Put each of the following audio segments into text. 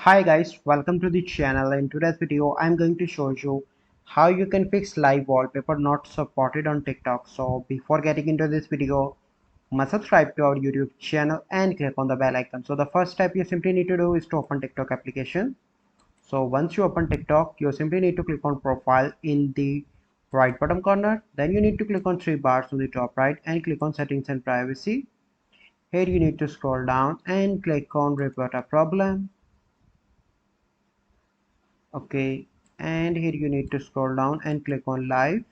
Hi guys, welcome to the channel. In today's video I'm going to show you how you can fix live wallpaper not supported on TikTok. So before getting into this video, must subscribe to our YouTube channel and click on the bell icon. So the first step you simply need to do is to open TikTok application. So once you open TikTok, you simply need to click on profile in the right bottom corner. Then you need to click on three bars on the top right and click on settings and privacy. Here you need to scroll down and click on report a problem. Okay, and here you need to scroll down and click on live,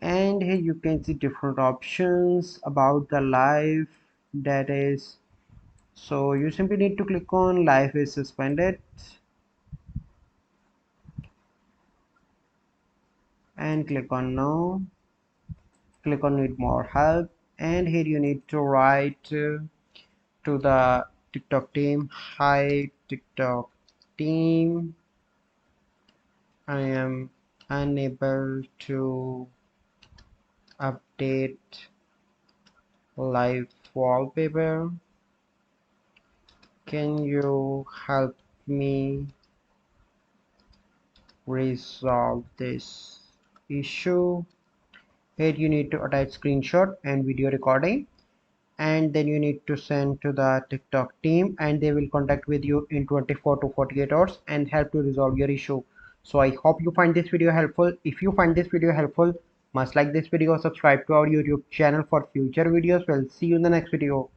and here you can see different options about the live, that is, so you simply need to click on live is suspended and click on no, click on need more help, and here you need to write to the TikTok team, hi TikTok team, I am unable to update live wallpaper. Can you help me resolve this issue? Here you need to attach screenshot and video recording, and then you need to send to the TikTok team, and they will contact with you in 24 to 48 hours and help to resolve your issue. So I hope you find this video helpful. If you find this video helpful, must like this video, subscribe to our YouTube channel for future videos. We'll see you in the next video.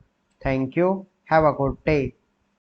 Thank you. Have a good day.